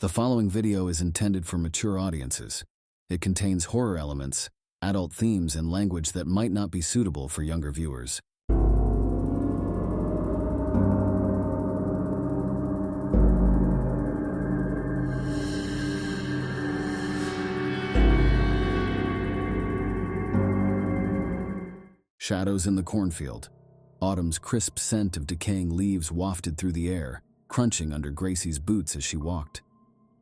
The following video is intended for mature audiences. It contains horror elements, adult themes, and language that might not be suitable for younger viewers. Shadows in the cornfield. Autumn's crisp scent of decaying leaves wafted through the air, crunching under Gracie's boots as she walked.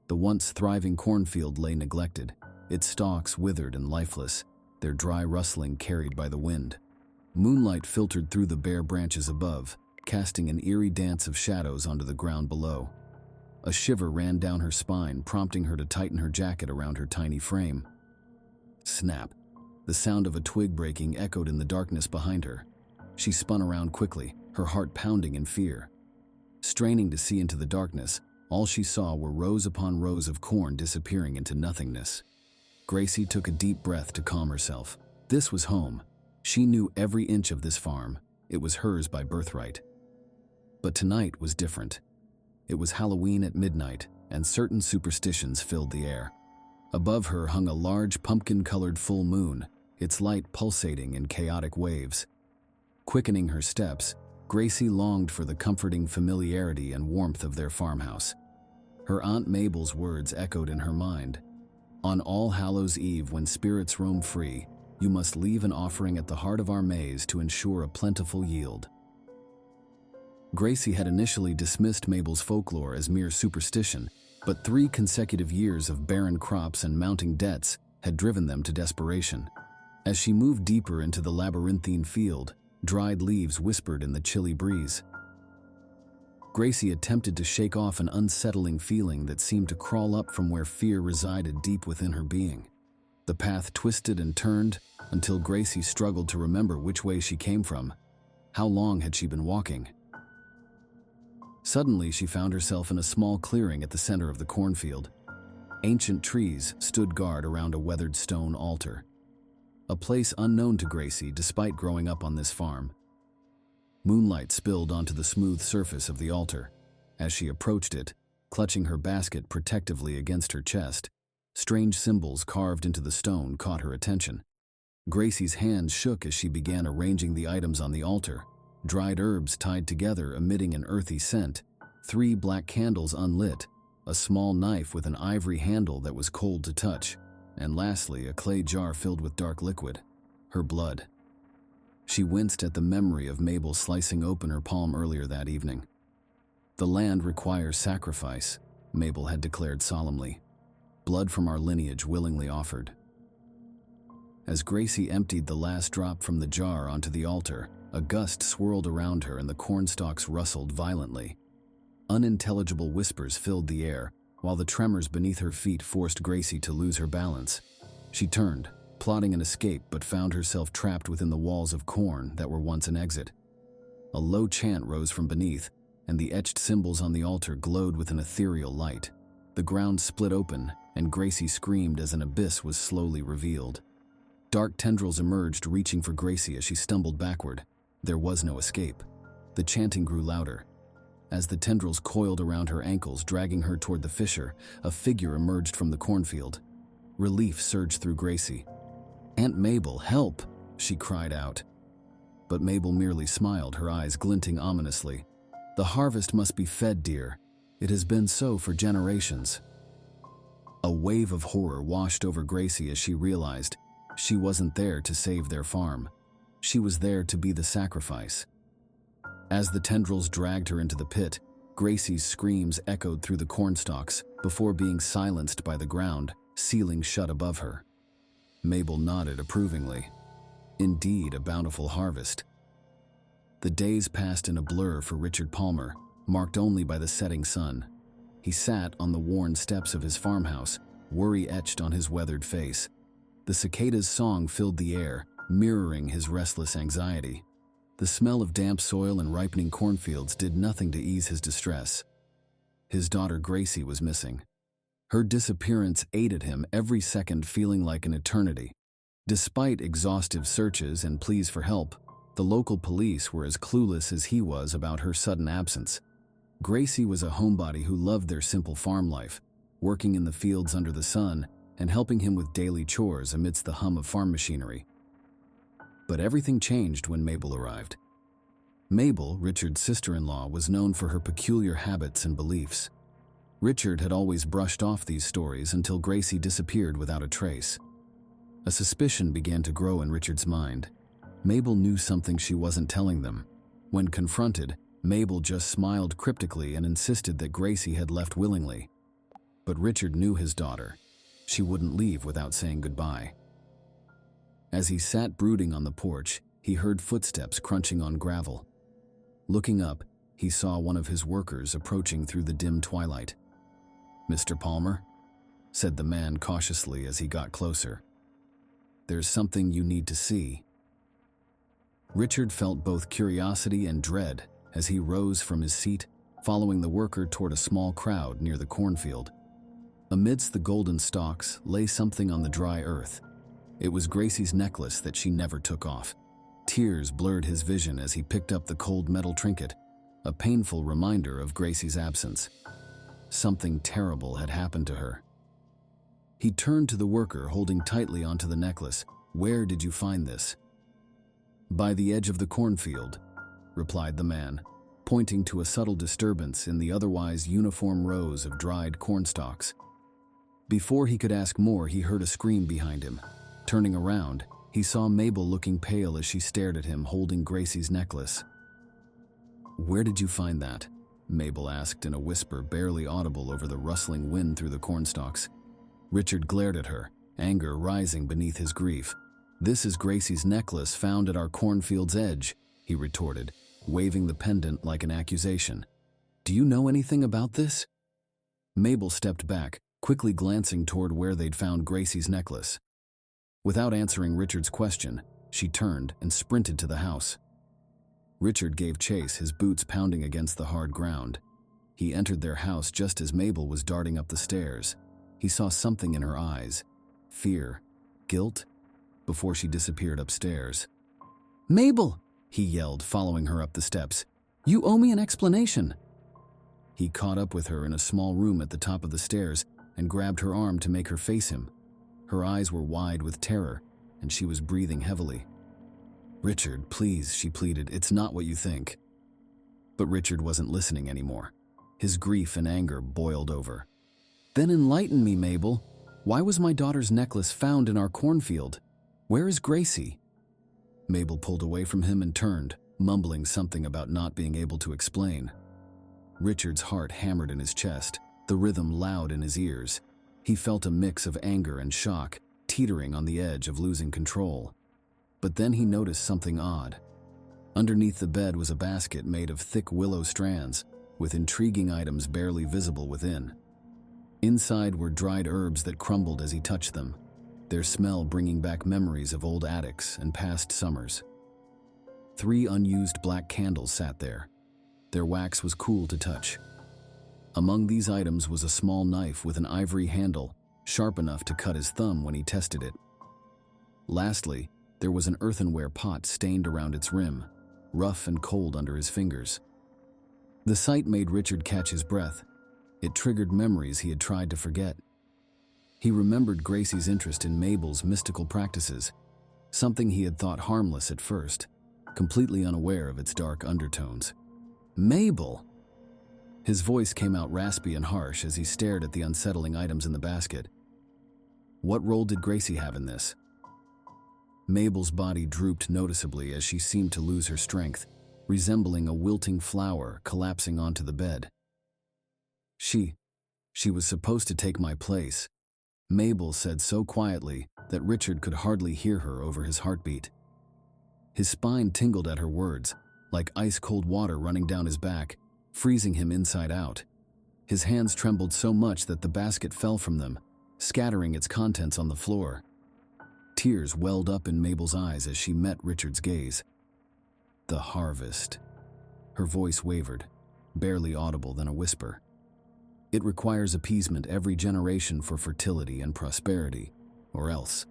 The once thriving cornfield lay neglected, its stalks withered and lifeless, their dry rustling carried by the wind. Moonlight filtered through the bare branches above, casting an eerie dance of shadows onto the ground below. A shiver ran down her spine, prompting her to tighten her jacket around her tiny frame. Snap! The sound of a twig breaking echoed in the darkness behind her. She spun around quickly, her heart pounding in fear. Straining to see into the darkness, all she saw were rows upon rows of corn disappearing into nothingness. Gracie took a deep breath to calm herself. This was home. She knew every inch of this farm. It was hers by birthright. But tonight was different. It was Halloween at midnight, and certain superstitions filled the air. Above her hung a large pumpkin-colored full moon, its light pulsating in chaotic waves. Quickening her steps, Gracie longed for the comforting familiarity and warmth of their farmhouse. Her Aunt Mabel's words echoed in her mind. On All Hallows' Eve, when spirits roam free, you must leave an offering at the heart of our maze to ensure a plentiful yield. Gracie had initially dismissed Mabel's folklore as mere superstition, but 3 consecutive years of barren crops and mounting debts had driven them to desperation. As she moved deeper into the labyrinthine field, dried leaves whispered in the chilly breeze. Gracie attempted to shake off an unsettling feeling that seemed to crawl up from where fear resided deep within her being. The path twisted and turned until Gracie struggled to remember which way she came from. How long had she been walking? Suddenly, she found herself in a small clearing at the center of the cornfield. Ancient trees stood guard around a weathered stone altar. A place unknown to Gracie despite growing up on this farm. Moonlight spilled onto the smooth surface of the altar. As she approached it, clutching her basket protectively against her chest, strange symbols carved into the stone caught her attention. Gracie's hands shook as she began arranging the items on the altar. Dried herbs tied together emitting an earthy scent, 3 black candles unlit, a small knife with an ivory handle that was cold to touch, and lastly a clay jar filled with dark liquid, her blood. She winced at the memory of Mabel slicing open her palm earlier that evening. The land requires sacrifice, Mabel had declared solemnly. Blood from our lineage willingly offered. As Gracie emptied the last drop from the jar onto the altar, a gust swirled around her and the cornstalks rustled violently. Unintelligible whispers filled the air, while the tremors beneath her feet forced Gracie to lose her balance. She turned, plotting an escape, but found herself trapped within the walls of corn that were once an exit. A low chant rose from beneath, and the etched symbols on the altar glowed with an ethereal light. The ground split open, and Gracie screamed as an abyss was slowly revealed. Dark tendrils emerged, reaching for Gracie as she stumbled backward. There was no escape. The chanting grew louder. As the tendrils coiled around her ankles, dragging her toward the fissure, a figure emerged from the cornfield. Relief surged through Gracie. "Aunt Mabel, help!" she cried out. But Mabel merely smiled, her eyes glinting ominously. "The harvest must be fed, dear. It has been so for generations." A wave of horror washed over Gracie as she realized she wasn't there to save their farm. She was there to be the sacrifice. As the tendrils dragged her into the pit, Gracie's screams echoed through the cornstalks before being silenced by the ground, sealing shut above her. Mabel nodded approvingly. Indeed, a bountiful harvest. The days passed in a blur for Richard Palmer, marked only by the setting sun. He sat on the worn steps of his farmhouse, worry etched on his weathered face. The cicada's song filled the air, mirroring his restless anxiety. The smell of damp soil and ripening cornfields did nothing to ease his distress. His daughter Gracie was missing. Her disappearance aided him, every second feeling like an eternity. Despite exhaustive searches and pleas for help, the local police were as clueless as he was about her sudden absence. Gracie was a homebody who loved their simple farm life, working in the fields under the sun and helping him with daily chores amidst the hum of farm machinery. But everything changed when Mabel arrived. Mabel, Richard's sister-in-law, was known for her peculiar habits and beliefs. Richard had always brushed off these stories until Gracie disappeared without a trace. A suspicion began to grow in Richard's mind. Mabel knew something she wasn't telling them. When confronted, Mabel just smiled cryptically and insisted that Gracie had left willingly. But Richard knew his daughter. She wouldn't leave without saying goodbye. As he sat brooding on the porch, he heard footsteps crunching on gravel. Looking up, he saw one of his workers approaching through the dim twilight. "Mr. Palmer?" said the man cautiously as he got closer. "There's something you need to see." Richard felt both curiosity and dread as he rose from his seat, following the worker toward a small crowd near the cornfield. Amidst the golden stalks lay something on the dry earth. It was Gracie's necklace that she never took off. Tears blurred his vision as he picked up the cold metal trinket, a painful reminder of Gracie's absence. Something terrible had happened to her. He turned to the worker, holding tightly onto the necklace. "Where did you find this?" "By the edge of the cornfield," replied the man, pointing to a subtle disturbance in the otherwise uniform rows of dried cornstalks. Before he could ask more, he heard a scream behind him. Turning around, he saw Mabel looking pale as she stared at him, holding Gracie's necklace. "Where did you find that?" Mabel asked in a whisper barely audible over the rustling wind through the cornstalks. Richard glared at her, anger rising beneath his grief. "This is Gracie's necklace found at our cornfield's edge," he retorted, waving the pendant like an accusation. "Do you know anything about this?" Mabel stepped back, quickly glancing toward where they'd found Gracie's necklace. Without answering Richard's question, she turned and sprinted to the house. Richard gave chase, his boots pounding against the hard ground. He entered their house just as Mabel was darting up the stairs. He saw something in her eyes. Fear, guilt, before she disappeared upstairs. "Mabel!" he yelled, following her up the steps. "You owe me an explanation." He caught up with her in a small room at the top of the stairs and grabbed her arm to make her face him. Her eyes were wide with terror, and she was breathing heavily. "Richard, please," she pleaded, "it's not what you think." But Richard wasn't listening anymore. His grief and anger boiled over. "Then enlighten me, Mabel. Why was my daughter's necklace found in our cornfield? Where is Gracie?" Mabel pulled away from him and turned, mumbling something about not being able to explain. Richard's heart hammered in his chest, the rhythm loud in his ears. He felt a mix of anger and shock, teetering on the edge of losing control. But then he noticed something odd. Underneath the bed was a basket made of thick willow strands, with intriguing items barely visible within. Inside were dried herbs that crumbled as he touched them, their smell bringing back memories of old attics and past summers. 3 unused black candles sat there. Their wax was cool to touch. Among these items was a small knife with an ivory handle, sharp enough to cut his thumb when he tested it. Lastly, there was an earthenware pot stained around its rim, rough and cold under his fingers. The sight made Richard catch his breath. It triggered memories he had tried to forget. He remembered Gracie's interest in Mabel's mystical practices, something he had thought harmless at first, completely unaware of its dark undertones. "Mabel!" His voice came out raspy and harsh as he stared at the unsettling items in the basket. "What role did Gracie have in this?" Mabel's body drooped noticeably as she seemed to lose her strength, resembling a wilting flower collapsing onto the bed. She was supposed to take my place," Mabel said so quietly that Richard could hardly hear her over his heartbeat. His spine tingled at her words, like ice-cold water running down his back, freezing him inside out. His hands trembled so much that the basket fell from them, scattering its contents on the floor. Tears welled up in Mabel's eyes as she met Richard's gaze. "The harvest." Her voice wavered, barely audible than a whisper. "It requires appeasement every generation for fertility and prosperity, or else."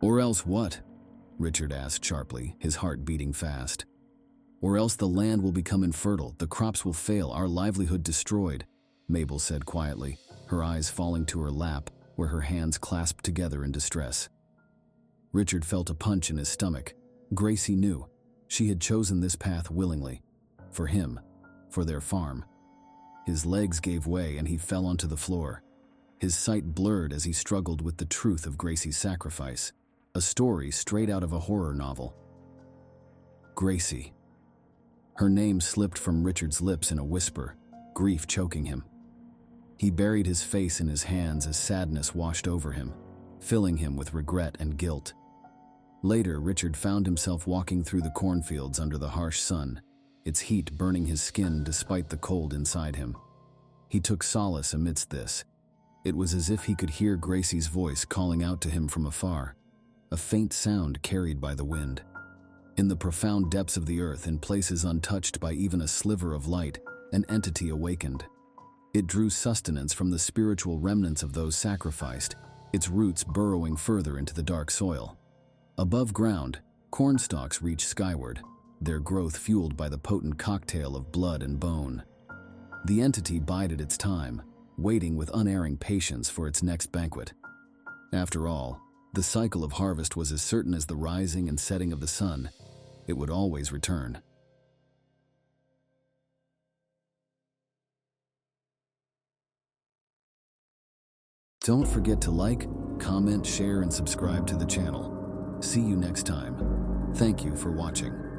"Or else what?" Richard asked sharply, his heart beating fast. "Or else the land will become infertile, the crops will fail, our livelihood destroyed," Mabel said quietly, her eyes falling to her lap where her hands clasped together in distress. Richard felt a punch in his stomach. Gracie knew. She had chosen this path willingly. For him. For their farm. His legs gave way and he fell onto the floor. His sight blurred as he struggled with the truth of Gracie's sacrifice. A story straight out of a horror novel. Gracie. Her name slipped from Richard's lips in a whisper, grief choking him. He buried his face in his hands as sadness washed over him, filling him with regret and guilt. Later, Richard found himself walking through the cornfields under the harsh sun, its heat burning his skin despite the cold inside him. He took solace amidst this. It was as if he could hear Gracie's voice calling out to him from afar, a faint sound carried by the wind. In the profound depths of the earth, in places untouched by even a sliver of light, an entity awakened. It drew sustenance from the spiritual remnants of those sacrificed, its roots burrowing further into the dark soil. Above ground, corn stalks reached skyward, their growth fueled by the potent cocktail of blood and bone. The entity bided its time, waiting with unerring patience for its next banquet. After all, the cycle of harvest was as certain as the rising and setting of the sun. It would always return. Don't forget to like, comment, share, and subscribe to the channel. See you next time. Thank you for watching.